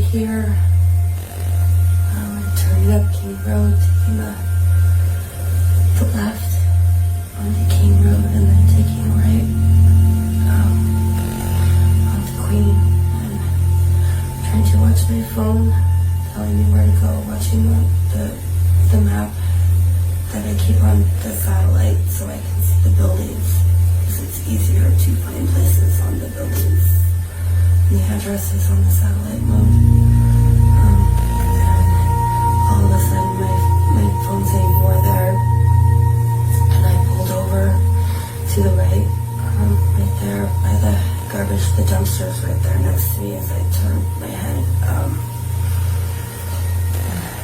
here. Turning up King Road, taking the left onto King Road, and then taking a right onto Queen, and trying to watch my phone, telling me where to go, watching the map that I keep on the satellite so I can see the buildings, because it's easier to find places on the buildings and the addresses on the satellite mode. And all of a sudden my phone saying you are there, and I pulled over to the right, right there by the garbage, the dumpsters right there next to me as I turned my head.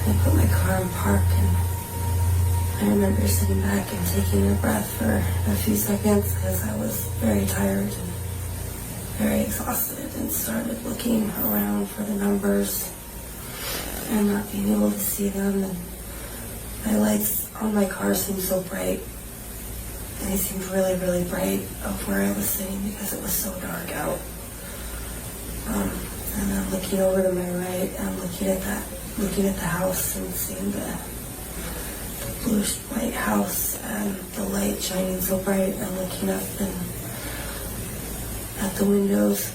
I put my car in park, and I remember sitting back and taking a breath for a few seconds because I was very tired and very exhausted, and started looking around for the numbers and not being able to see them. And my lights on my car seemed so bright, and they seemed really, really bright of where I was sitting because it was so dark out. And then looking over to my right and looking at the house and seeing the bluish white house and the light shining so bright, and looking up and at the windows.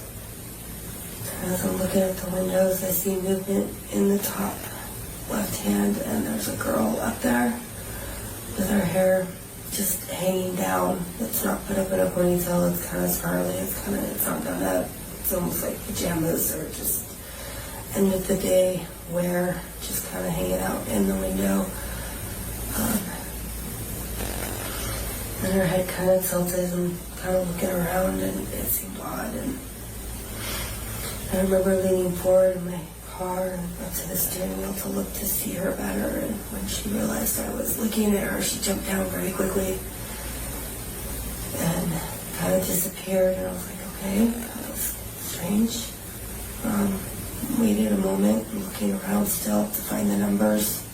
And as I'm looking at the windows, I see movement in the top left hand, and there's a girl up there with her hair just hanging down. It's not put up in a ponytail, it's kind of spirally, it's not done up. It's almost like pajamas, or just end of the day wear, just kind of hanging out in the window. And her head kind of tilted and kind of looking around, and it seemed odd. And I remember leaning forward in my car and up to the steering wheel to look to see her better. And when she realized I was looking at her, she jumped down very quickly and kind of disappeared. And I was like, okay, that was strange. Waited a moment, looking around still to find the numbers.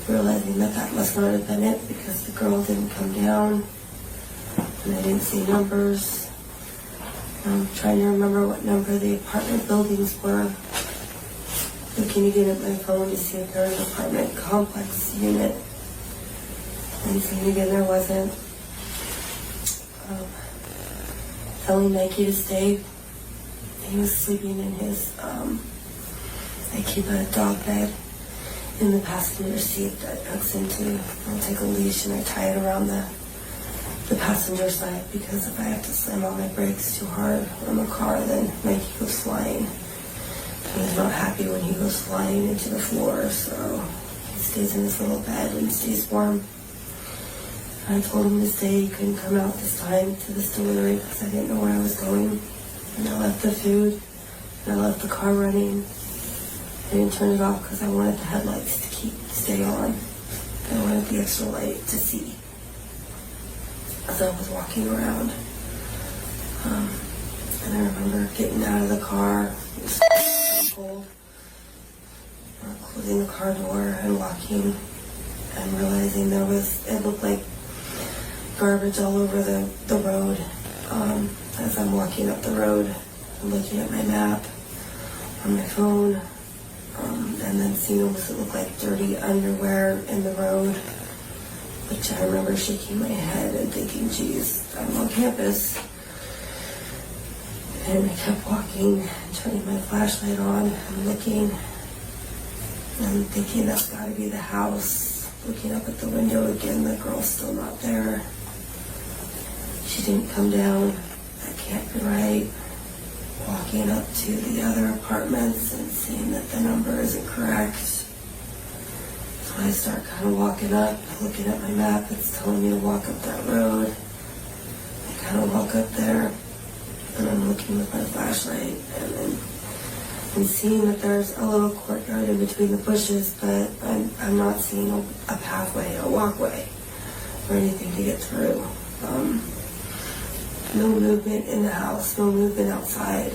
Realizing that must not have been it, because the girl didn't come down and I didn't see numbers. I'm trying to remember what number the apartment buildings were. Looking again at my phone to see if there was an apartment complex unit. And seeing again there wasn't. Telling Nike to stay. He was sleeping in his, I keep a dog bed in the passenger seat that hooks into. I'll take a leash and I tie it around the passenger side, because if I have to slam on my brakes too hard on the car, then Nike goes flying. And he's not happy when he goes flying into the floor, so he stays in his little bed and stays warm. I told him to stay. He couldn't come out this time to this delivery because I didn't know where I was going. And I left the food, and I left the car running. I didn't turn it off because I wanted the headlights to stay on. I wanted the extra light to see as I was walking around. And I remember getting out of the car, it was so cold, closing the car door and walking, and realizing it looked like garbage all over the road. As I'm walking up the road, I'm looking at my map on my phone, and then seeing what looked like dirty underwear in the road, which I remember shaking my head and thinking, geez, I'm on campus. And I kept walking, turning my flashlight on and looking, and thinking that's got to be the house. Looking up at the window again, the girl's still not there. She didn't come down. That can't be right. Walking up to the other apartments and seeing that the number isn't correct. So I start kind of walking up, looking at my map. It's telling me to walk up that road. I kind of walk up there, and I'm looking with my flashlight, and then I'm seeing that there's a little courtyard in between the bushes, but I'm not seeing a pathway, a walkway, or anything to get through. No movement in the house, no movement outside,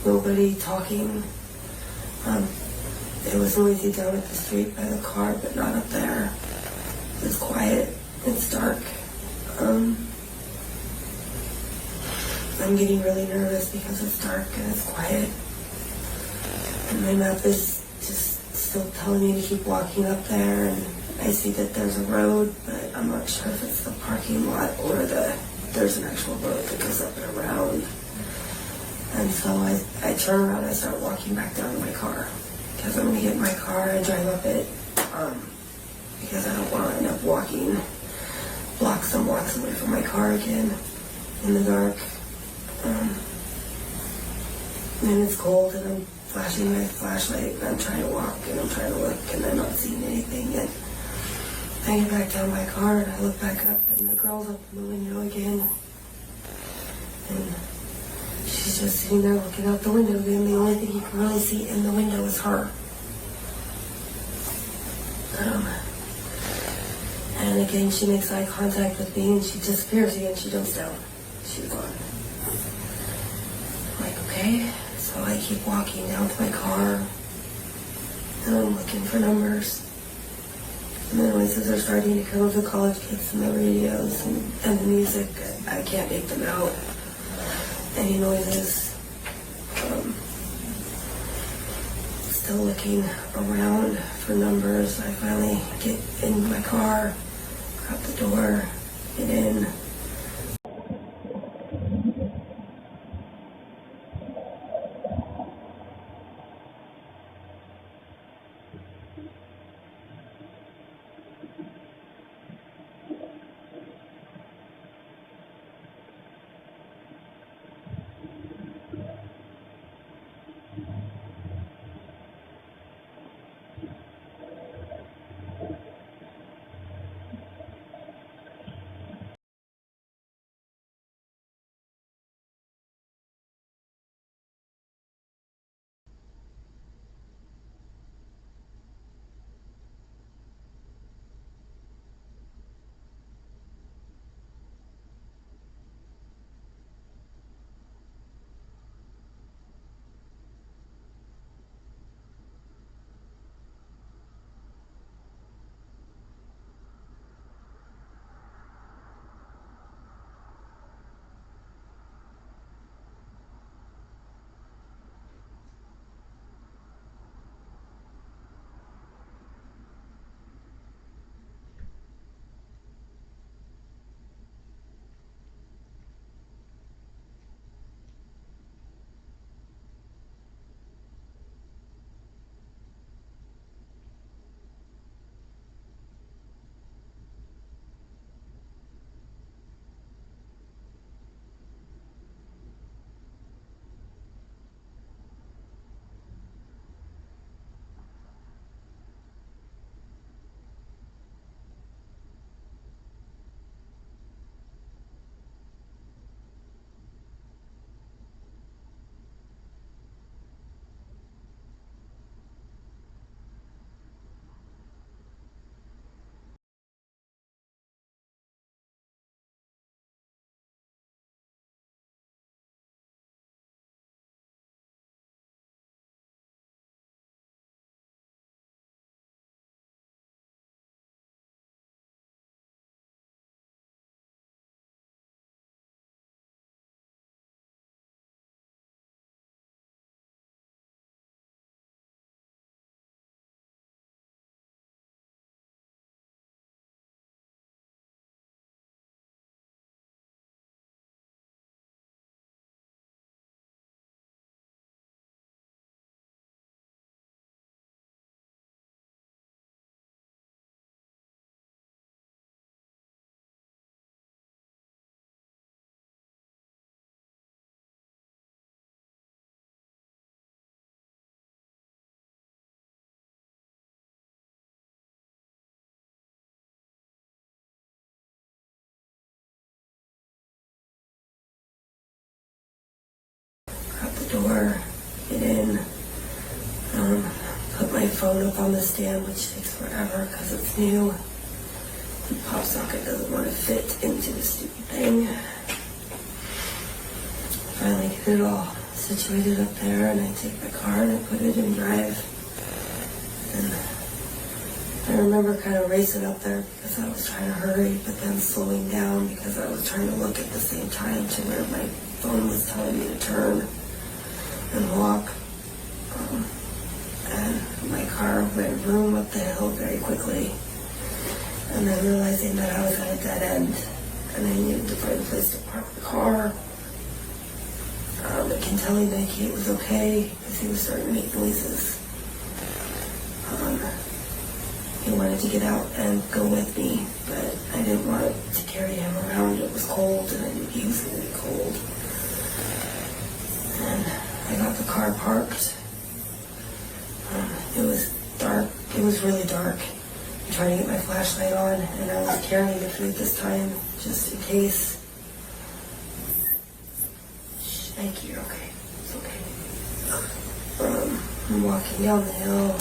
nobody talking. It was noisy down at the street by the car, but not up there. It's quiet, it's dark. I'm getting really nervous because it's dark and it's quiet. And my map is just still telling me to keep walking up there, and I see that there's a road, but I'm not sure if it's the parking lot or there's an actual road that goes up and around. And so I turn around and I start walking back down to my car because I'm going to get in my car and drive up it because I don't want to end up walking some blocks away from my car again in the dark. And it's cold and I'm flashing my flashlight and I'm trying to walk and I'm trying to look and I'm not seeing anything. And I get back down my car and I look back up and the girl's up in the window again. And she's just sitting there looking out the window again. The only thing you can really see in the window is her. And again, she makes eye contact with me and she disappears again. She jumps down. She's gone. I'm like, okay. So I keep walking down to my car and I'm looking for numbers. And the noises are starting to come of the college kids and the radios and the music. I can't make them out. Any noises. Still looking around for numbers. I finally get in my car, grab the door, get in. Grab the door, get in, put my phone up on the stand, which takes forever because it's new. The pop socket doesn't want to fit into the stupid thing. Finally get it all situated up there, and I take my car and I put it in drive. And I remember kind of racing up there because I was trying to hurry, but then slowing down because I was trying to look at the same time to where my phone was telling me to turn and walk. And my car went vroom up the hill very quickly. And then realizing that I was at a dead end and I needed to find a place to park the car. I can tell him that it was okay because he was starting to make noises. He wanted to get out and go with me, but I didn't want to carry him around. It was cold and I knew he was going to be cold. And I got the car parked. It was dark. It was really dark. I'm trying to get my flashlight on, and I was carrying the food this time, just in case. Shh, thank you. Okay, it's okay. I'm walking down the hill.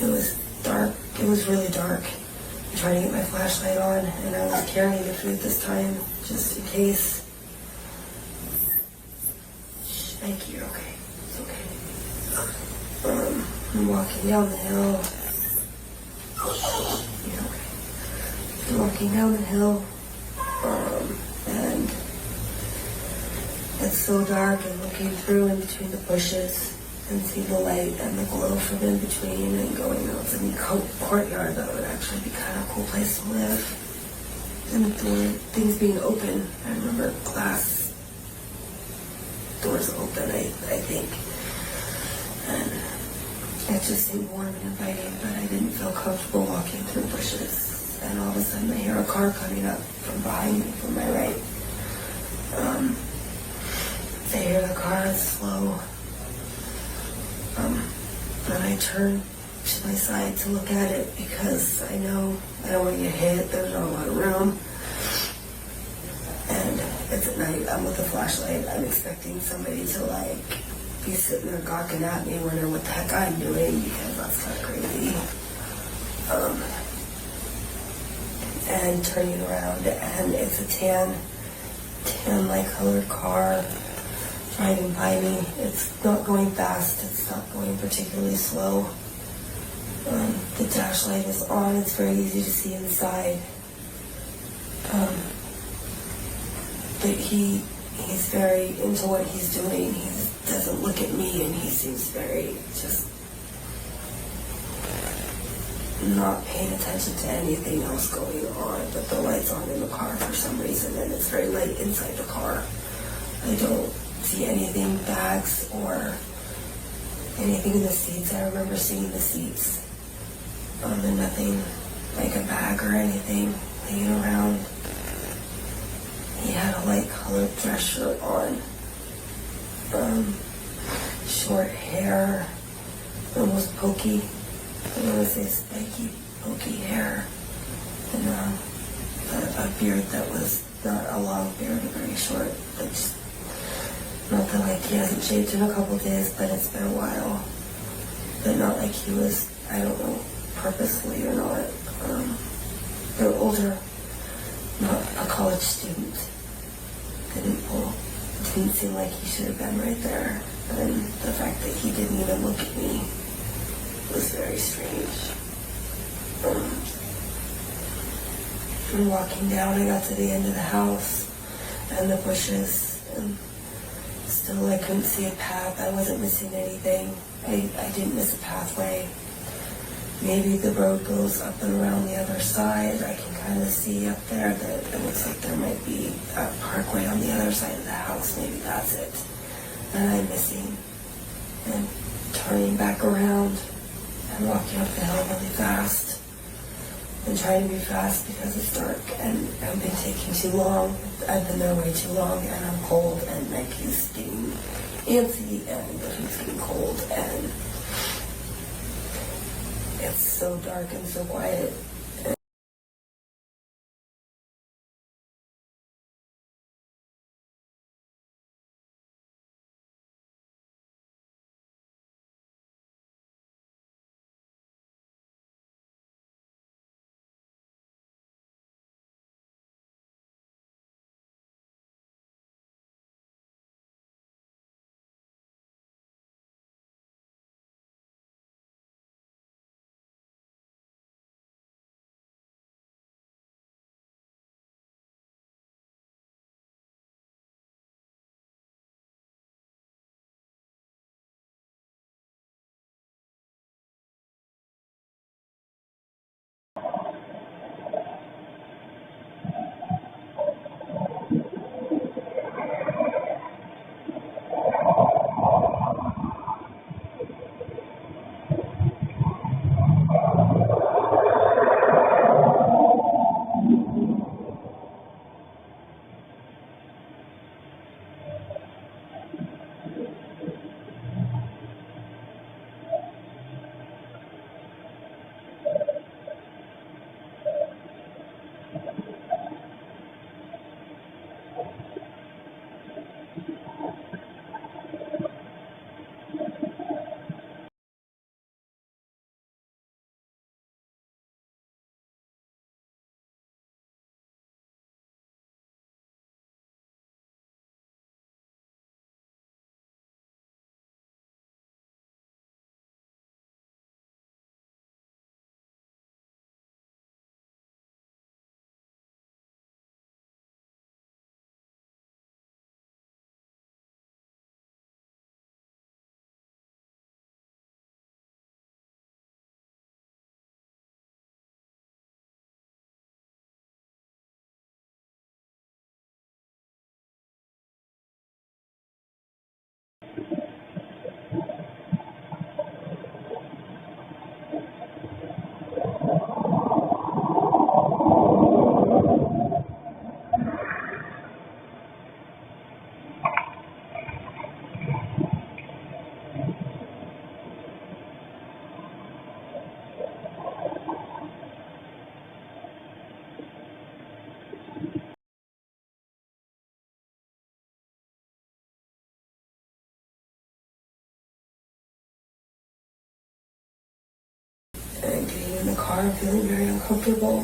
It was dark. It was really dark. I'm trying to get my flashlight on, and I was carrying the food this time, just in case. Shh, thank you. Okay, it's okay. I'm walking down the hill. Yeah, okay. I'm walking down the hill, and it's so dark, and looking through in between the bushes and see the light and the glow from in between and going out to the courtyard. That would actually be kind of a cool place to live. And the things being open, I remember glass doors open, I think. And it just seemed warm and inviting, but I didn't feel comfortable walking through bushes. And all of a sudden I hear a car coming up from behind me, from my right. I hear the car is slow. And I turn to my side to look at it because I know I don't want to get hit. There's not a lot of room. And it's at night. I'm with a flashlight. I'm expecting somebody to be sitting there gawking at me, wondering what the heck I'm doing because that's kind of crazy. And turning around, and it's a tan-like colored car driving by me. It's not going fast. It's not going particularly slow. The dash light is on. It's very easy to see inside. But he's very into what he's doing. He doesn't look at me, and he seems very just not paying attention to anything else going on. But the light's on in the car for some reason, and it's very light inside the car. I don't see anything, bags or anything in the seats. I remember seeing the seats. And nothing like a bag or anything laying around. He had a light colored dress shirt on. Short hair, almost pokey. I want to say spiky, pokey hair. And a beard that was not a long beard, very short. But just not that he hasn't shaved in a couple of days, but it's been a while. But not like he was, I don't know, purposely or not. They're older, not a college student. Didn't seem like he should have been right there. And the fact that he didn't even look at me was very strange. And walking down, I got to the end of the house and the bushes, and still I couldn't see a path. I wasn't missing anything. I didn't miss a pathway. Maybe the road goes up and around the other side. I can kind of see up there that it looks like there might be a parkway on the other side of the house. Maybe that's it. And I'm missing. And turning back around and walking up the hill really fast. and trying to be fast because it's dark and I've been taking too long. I've been there way too long and I'm cold and Nike's getting antsy and the food's getting cold and it's so dark and so quiet. And getting in the car, I'm feeling very uncomfortable.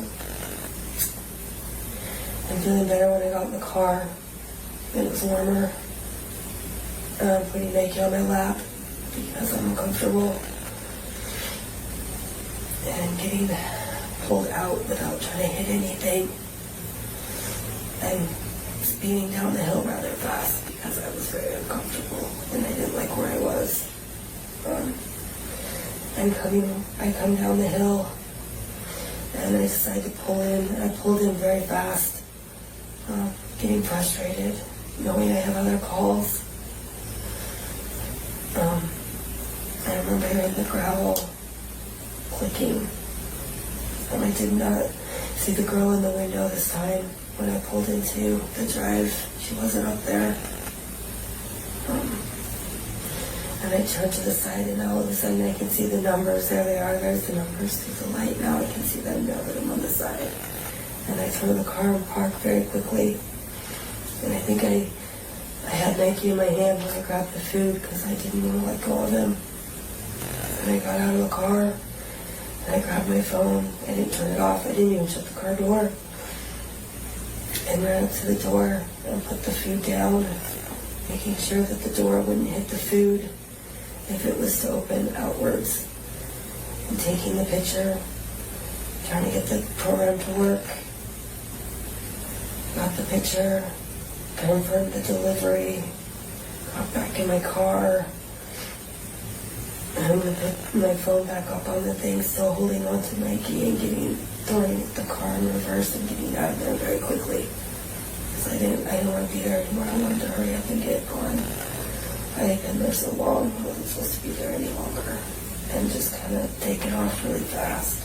I'm feeling better when I got in the car. It was warmer. And I'm putting Nike on my lap because I'm uncomfortable. And getting pulled out without trying to hit anything. And speeding down the hill rather fast because I was very uncomfortable and I didn't like where I was. I come down the hill and I decided to pull in. I pulled in very fast, getting frustrated, knowing I have other calls. I remember hearing the gravel clicking, and I did not see the girl in the window this time when I pulled into the drive. She wasn't up there. And I turned to the side and all of a sudden I can see the numbers. There they are. There's the numbers through the light. Now I can see them now that I'm on the side. And I threw the car and parked very quickly. And I think I had Nike in my hand when I grabbed the food because I didn't want to let go of him. And I got out of the car and I grabbed my phone. I didn't turn it off. I didn't even shut the car door. And ran up to the door and put the food down, making sure that the door wouldn't hit the food if it was to open outwards, and taking the picture, trying to get the program to work. Got the picture, confirmed the delivery, got back in my car, and I'm going to put my phone back up on the thing, still holding on to Nike and throwing the car in reverse and getting out of there very quickly. Because I didn't want to be there anymore. I wanted to hurry up and get gone. I had been there so long, I wasn't supposed to be there any longer. And just kind of take it off really fast.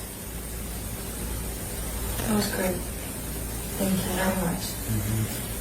That was great. Thank you very much.